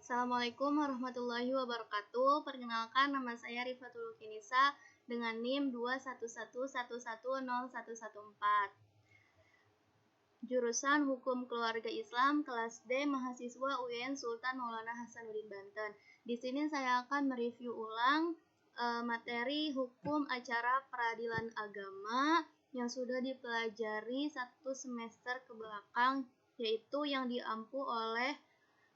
Assalamualaikum warahmatullahi wabarakatuh. Perkenalkan, nama saya Rifatul Kinisa dengan NIM 211110114. Jurusan Hukum Keluarga Islam kelas D, mahasiswa UIN Sultan Maulana Hasanuddin Banten. Di sini saya akan mereview ulang materi hukum acara peradilan agama yang sudah dipelajari 1 semester ke belakang, yaitu yang diampu oleh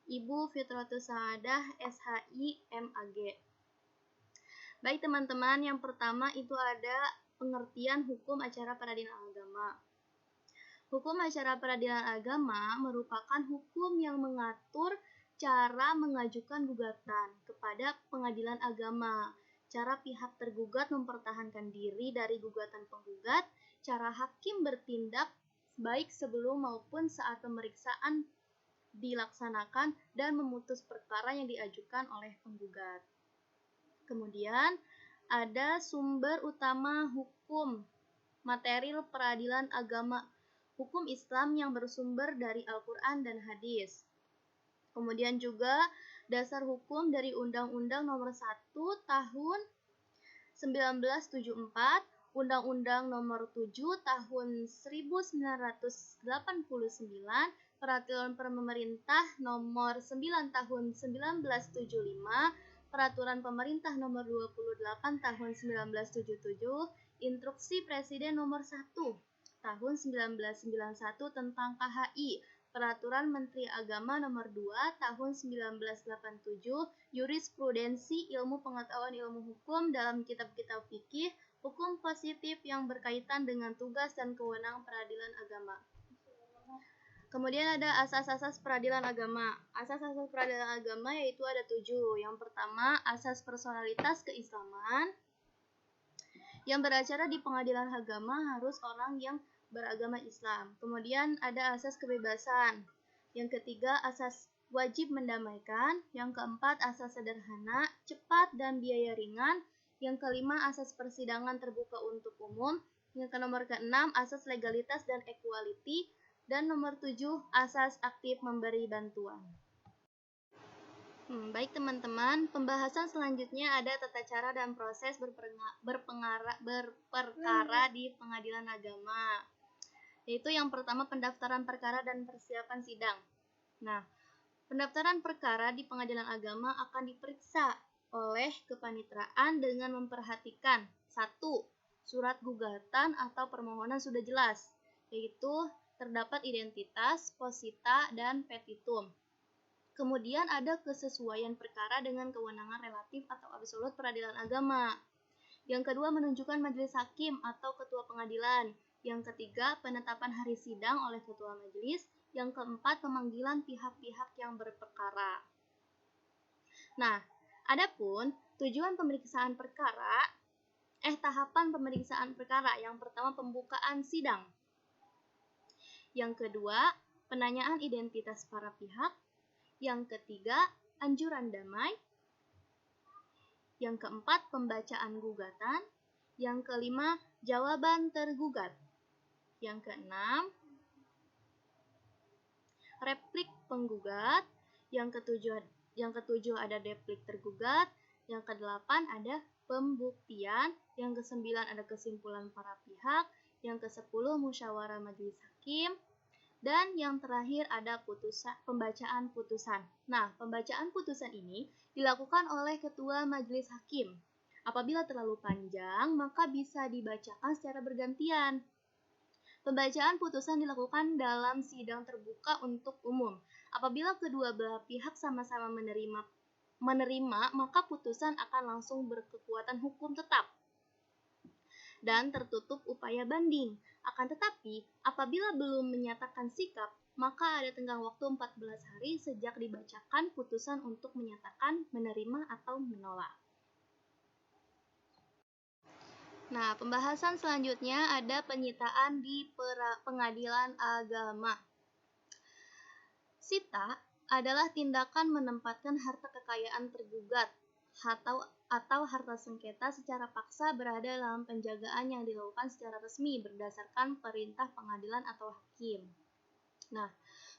Ibu Fitratus Saadah SHI MAG. Baik teman-teman, yang pertama itu ada pengertian hukum acara peradilan agama. Hukum acara peradilan agama merupakan hukum yang mengatur cara mengajukan gugatan kepada pengadilan agama, cara pihak tergugat mempertahankan diri dari gugatan penggugat, cara hakim bertindak baik sebelum maupun saat pemeriksaan dilaksanakan, dan memutus perkara yang diajukan oleh penggugat. Kemudian ada sumber utama hukum material peradilan agama, hukum Islam yang bersumber dari Al-Quran dan hadis. Kemudian juga dasar hukum dari Undang-Undang Nomor 1 Tahun 1974, Undang-Undang Nomor 7 Tahun 1989, Peraturan Pemerintah Nomor 9 Tahun 1975, Peraturan Pemerintah Nomor 28 Tahun 1977, Instruksi Presiden Nomor 1 Tahun 1991 tentang KHI, Peraturan Menteri Agama Nomor 2 Tahun 1987, Jurisprudensi Ilmu Pengetahuan Ilmu Hukum dalam kitab-kitab fikih, hukum positif yang berkaitan dengan tugas dan kewenangan peradilan agama. Kemudian ada asas-asas peradilan agama. Asas-asas peradilan agama yaitu ada 7. Yang pertama, asas personalitas keislaman. Yang beracara di pengadilan agama harus orang yang beragama Islam. Kemudian ada asas kebebasan. Yang ketiga, asas wajib mendamaikan. Yang keempat, asas sederhana, cepat, dan biaya ringan. Yang kelima, asas persidangan terbuka untuk umum. Yang nomor keenam, asas legalitas dan equality. Dan nomor 7, asas aktif memberi bantuan. Baik teman-teman, pembahasan selanjutnya ada tata cara dan proses berperkara di pengadilan agama. Yaitu yang pertama, pendaftaran perkara dan persiapan sidang. Nah, pendaftaran perkara di pengadilan agama akan diperiksa oleh kepanitraan dengan memperhatikan 1. Surat gugatan atau permohonan sudah jelas, yaitu terdapat identitas, posita, dan petitum. Kemudian ada kesesuaian perkara dengan kewenangan relatif atau absolut peradilan agama. Yang kedua, menunjukkan majelis hakim atau ketua pengadilan. Yang ketiga, penetapan hari sidang oleh ketua majelis. Yang keempat, pemanggilan pihak-pihak yang berperkara. Nah, adapun tujuan pemeriksaan perkara, tahapan pemeriksaan perkara. Yang pertama, pembukaan sidang. Yang kedua, penanyaan identitas para pihak. Yang ketiga, anjuran damai. Yang keempat, pembacaan gugatan. Yang kelima, jawaban tergugat. Yang keenam, replik penggugat. Yang ketujuh ada replik tergugat. Yang kedelapan ada pembuktian. Yang kesembilan ada kesimpulan para pihak. Yang kesepuluh musyawarah majelis hakim. Dan yang terakhir ada pembacaan putusan. Nah, pembacaan putusan ini dilakukan oleh ketua majelis hakim. Apabila terlalu panjang, maka bisa dibacakan secara bergantian. Pembacaan putusan dilakukan dalam sidang terbuka untuk umum. Apabila kedua belah pihak sama-sama menerima, maka putusan akan langsung berkekuatan hukum tetap dan tertutup upaya banding. Akan tetapi, apabila belum menyatakan sikap, maka ada tenggang waktu 14 hari sejak dibacakan putusan untuk menyatakan menerima atau menolak. Nah, pembahasan selanjutnya ada penyitaan di pengadilan agama. Sita adalah tindakan menempatkan harta kekayaan tergugat atau harta sengketa secara paksa berada dalam penjagaan yang dilakukan secara resmi berdasarkan perintah pengadilan atau hakim. Nah,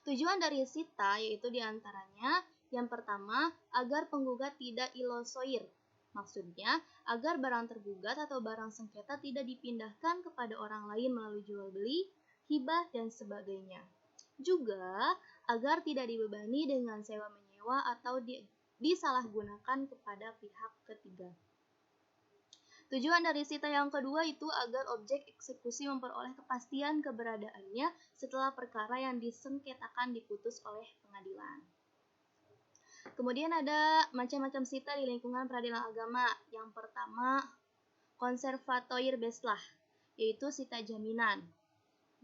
tujuan dari sita yaitu diantaranya Yang pertama, agar penggugat tidak ilosoir. Maksudnya, agar barang tergugat atau barang sengketa tidak dipindahkan kepada orang lain melalui jual beli, hibah, dan sebagainya. Juga, agar tidak dibebani dengan sewa-menyewa atau disalahgunakan kepada pihak ketiga. Tujuan dari sita yang kedua itu agar objek eksekusi memperoleh kepastian keberadaannya setelah perkara yang disengketakan diputus oleh pengadilan. Kemudian ada macam-macam sita di lingkungan peradilan agama. Yang pertama, konservatoir beslah, yaitu sita jaminan.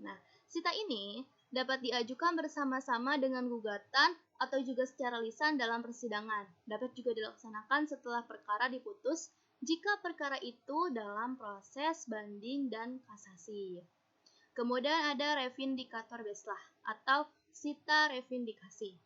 Nah, sita ini dapat diajukan bersama-sama dengan gugatan atau juga secara lisan dalam persidangan. Dapat juga dilaksanakan setelah perkara diputus jika perkara itu dalam proses banding dan kasasi. Kemudian ada revindikator beslah atau sita revindikasi.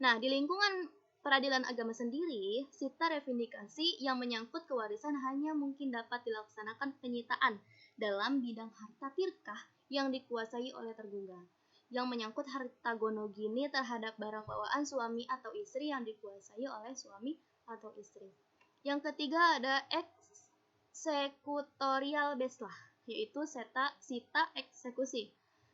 Nah, di lingkungan peradilan agama sendiri, sita revindikasi yang menyangkut kewarisan hanya mungkin dapat dilaksanakan penyitaan dalam bidang harta tirkah yang dikuasai oleh tergugat, yang menyangkut harta gonogini terhadap barang bawaan suami atau istri yang dikuasai oleh suami atau istri. Yang ketiga ada eksekutorial beslah, yaitu sita eksekusi.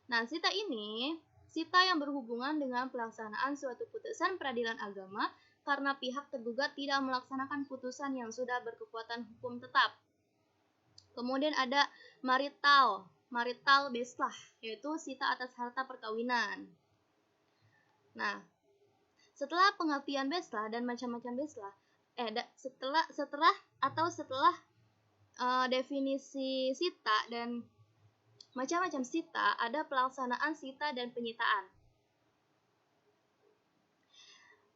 Nah, sita ini sita yang berhubungan dengan pelaksanaan suatu putusan peradilan agama karena pihak tergugat tidak melaksanakan putusan yang sudah berkekuatan hukum tetap. Kemudian ada marital beslah, yaitu sita atas harta perkawinan. Nah, setelah pengertian beslah dan macam-macam beslah, setelah definisi sita dan macam-macam sita, ada pelaksanaan sita dan penyitaan.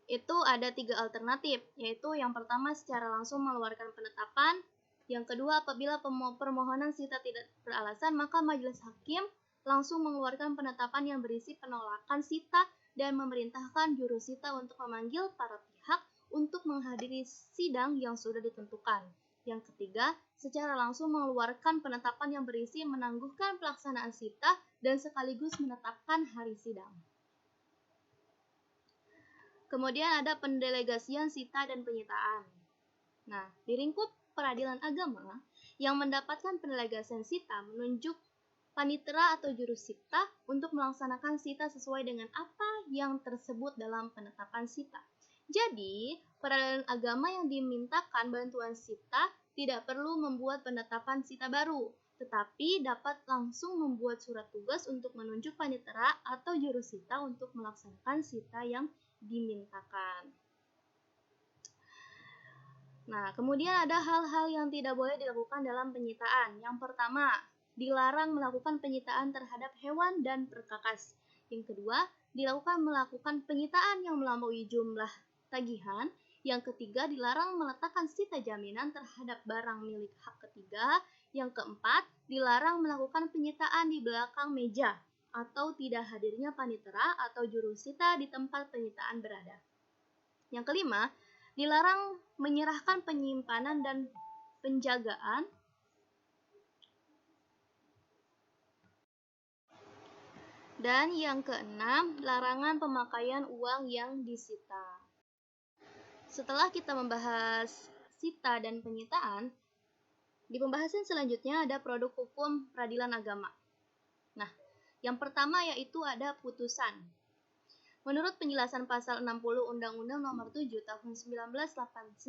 Itu ada 3 alternatif, yaitu yang pertama secara langsung mengeluarkan penetapan, yang kedua apabila permohonan sita tidak beralasan, maka majelis hakim langsung mengeluarkan penetapan yang berisi penolakan sita dan memerintahkan jurusita untuk memanggil para pihak untuk menghadiri sidang yang sudah ditentukan. Yang ketiga, secara langsung mengeluarkan penetapan yang berisi menangguhkan pelaksanaan sita dan sekaligus menetapkan hari sidang. Kemudian ada pendelegasian sita dan penyitaan. Nah, di lingkup peradilan agama, yang mendapatkan pendelegasian sita menunjuk panitera atau jurusita untuk melaksanakan sita sesuai dengan apa yang tersebut dalam penetapan sita. Jadi, peradilan agama yang dimintakan bantuan sita tidak perlu membuat penetapan sita baru, tetapi dapat langsung membuat surat tugas untuk menunjuk panitera atau jurusita untuk melaksanakan sita yang dimintakan. Nah, kemudian ada hal-hal yang tidak boleh dilakukan dalam penyitaan. Yang pertama, dilarang melakukan penyitaan terhadap hewan dan perkakas. Yang kedua, melakukan penyitaan yang melampaui jumlah tagihan. Yang ketiga, dilarang meletakkan sita jaminan terhadap barang milik hak ketiga. Yang keempat, dilarang melakukan penyitaan di belakang meja atau tidak hadirnya panitera atau jurusita di tempat penyitaan berada. Yang kelima, dilarang menyerahkan penyimpanan dan penjagaan dan yang keenam, larangan pemakaian uang yang disita. Setelah kita membahas sita dan penyitaan, di pembahasan selanjutnya ada produk hukum peradilan agama. Nah, yang pertama yaitu ada putusan. Menurut penjelasan pasal 60 Undang-Undang Nomor 7 Tahun 1989,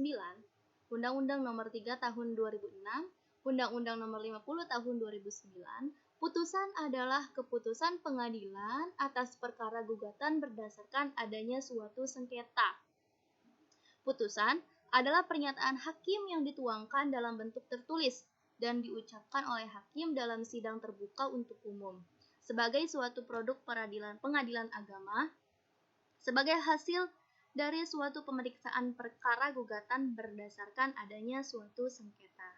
Undang-Undang Nomor 3 Tahun 2006, Undang-Undang Nomor 50 Tahun 2009, putusan adalah keputusan pengadilan atas perkara gugatan berdasarkan adanya suatu sengketa. Putusan adalah pernyataan hakim yang dituangkan dalam bentuk tertulis dan diucapkan oleh hakim dalam sidang terbuka untuk umum sebagai suatu produk pengadilan agama sebagai hasil dari suatu pemeriksaan perkara gugatan berdasarkan adanya suatu sengketa.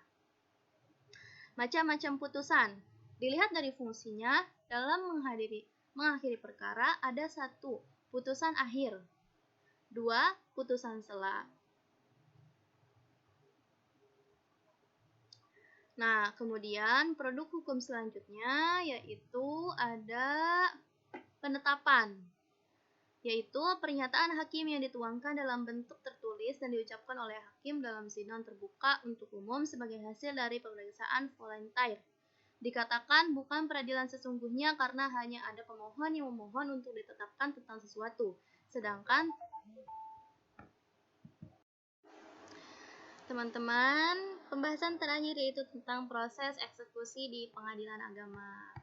Macam-macam putusan dilihat dari fungsinya dalam mengakhiri perkara. Ada 1. Putusan akhir. 2. Putusan sela. Nah, kemudian produk hukum selanjutnya yaitu ada penetapan. yaitu pernyataan hakim yang dituangkan dalam bentuk tertulis dan diucapkan oleh hakim dalam sidang terbuka untuk umum sebagai hasil dari pemeriksaan volunteer. Dikatakan bukan peradilan sesungguhnya karena hanya ada pemohon yang memohon untuk ditetapkan tentang sesuatu. Sedangkan teman-teman, pembahasan terakhir yaitu tentang proses eksekusi di pengadilan agama.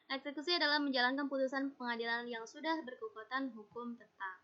Eksekusi adalah menjalankan putusan pengadilan yang sudah berkekuatan hukum tetap.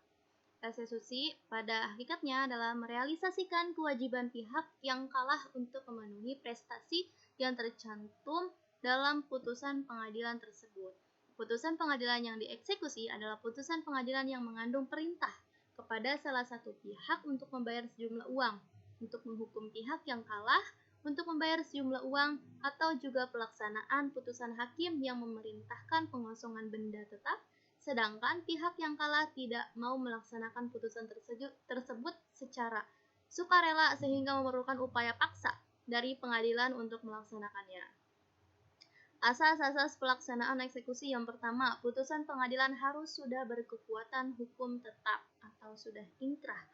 Eksekusi pada hakikatnya adalah merealisasikan kewajiban pihak yang kalah untuk memenuhi prestasi yang tercantum dalam putusan pengadilan tersebut. Putusan pengadilan yang dieksekusi adalah putusan pengadilan yang mengandung perintah kepada salah satu pihak untuk membayar sejumlah uang, untuk menghukum pihak yang kalah, untuk membayar sejumlah uang, atau juga pelaksanaan putusan hakim yang memerintahkan pengosongan benda tetap, sedangkan pihak yang kalah tidak mau melaksanakan putusan tersebut secara sukarela sehingga memerlukan upaya paksa dari pengadilan untuk melaksanakannya. Asas-asas pelaksanaan eksekusi yang pertama, putusan pengadilan harus sudah berkekuatan hukum tetap atau sudah inkrah.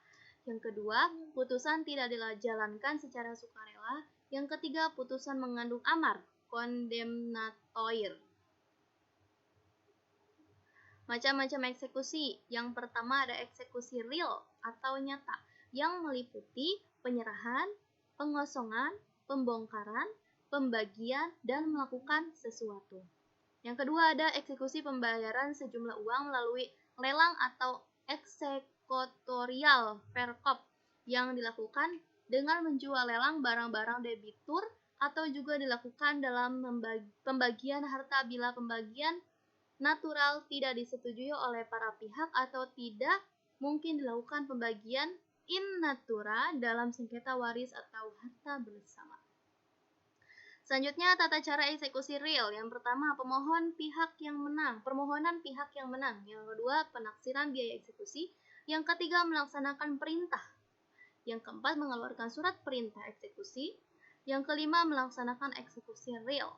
Yang kedua, putusan tidak dijalankan secara sukarela. Yang ketiga, putusan mengandung amar, condemnatoir. Macam-macam eksekusi. Yang pertama ada eksekusi real atau nyata, yang meliputi penyerahan, pengosongan, pembongkaran, pembagian, dan melakukan sesuatu. Yang kedua ada eksekusi pembayaran sejumlah uang melalui lelang atau eksekutorial verkop yang dilakukan dengan menjual lelang barang-barang debitur atau juga dilakukan dalam pembagian harta bila pembagian natural tidak disetujui oleh para pihak atau tidak mungkin dilakukan pembagian in natura dalam sengketa waris atau harta bersama. Selanjutnya tata cara eksekusi real. Yang pertama, permohonan pihak yang menang. Yang kedua, penaksiran biaya eksekusi. Yang ketiga, melaksanakan perintah. Yang keempat, mengeluarkan surat perintah eksekusi. Yang kelima, melaksanakan eksekusi real.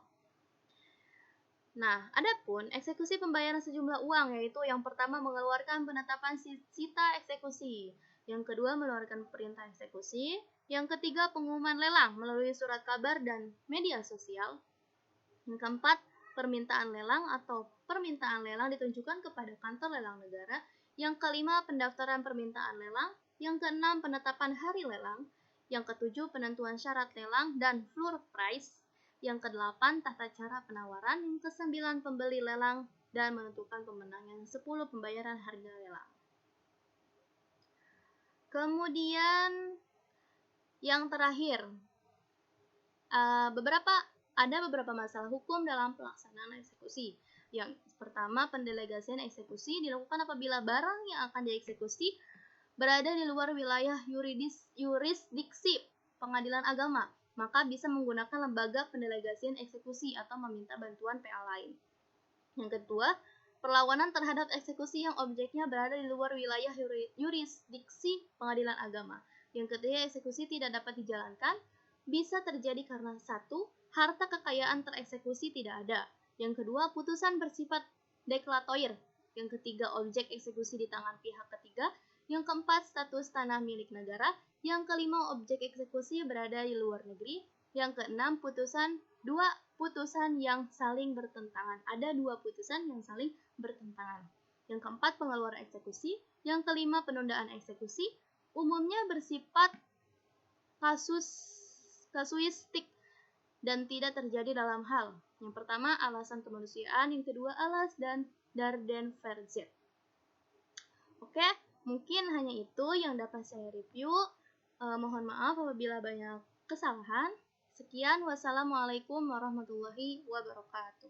Nah, adapun eksekusi pembayaran sejumlah uang, yaitu yang pertama mengeluarkan penetapan sita eksekusi, yang kedua mengeluarkan perintah eksekusi, yang ketiga pengumuman lelang melalui surat kabar dan media sosial, yang keempat permintaan lelang atau permintaan lelang ditunjukkan kepada kantor lelang negara, yang kelima pendaftaran permintaan lelang, yang keenam penetapan hari lelang, yang ketujuh penentuan syarat lelang dan floor price, yang kedelapan tata cara penawaran, yang kesembilan pembeli lelang dan menentukan pemenang, yang 10 pembayaran harga lelang. Kemudian yang terakhir, ada beberapa masalah hukum dalam pelaksanaan eksekusi. Yang pertama, pendelegasian eksekusi dilakukan apabila barang yang akan dieksekusi berada di luar wilayah yurisdiksi pengadilan agama, maka bisa menggunakan lembaga pendelegasian eksekusi atau meminta bantuan PA lain. Yang kedua, perlawanan terhadap eksekusi yang objeknya berada di luar wilayah yurisdiksi pengadilan agama. Yang ketiga, eksekusi tidak dapat dijalankan bisa terjadi karena satu, harta kekayaan tereksekusi tidak ada. Yang kedua, putusan bersifat deklaratoir. Yang ketiga, objek eksekusi di tangan pihak ketiga. Yang keempat, status tanah milik negara. Yang kelima, objek eksekusi berada di luar negeri. Yang keenam, dua putusan yang saling bertentangan. Ada dua putusan yang saling bertentangan. Yang keempat, pengeluaran eksekusi. Yang kelima, penundaan eksekusi. Umumnya bersifat kasuistik dan tidak terjadi dalam hal. Yang pertama, alasan kemanusiaan. Yang kedua, alas dan Darden-Verzet. Oke, mungkin hanya itu yang dapat saya review. Mohon maaf apabila banyak kesalahan. Sekian, wassalamualaikum warahmatullahi wabarakatuh.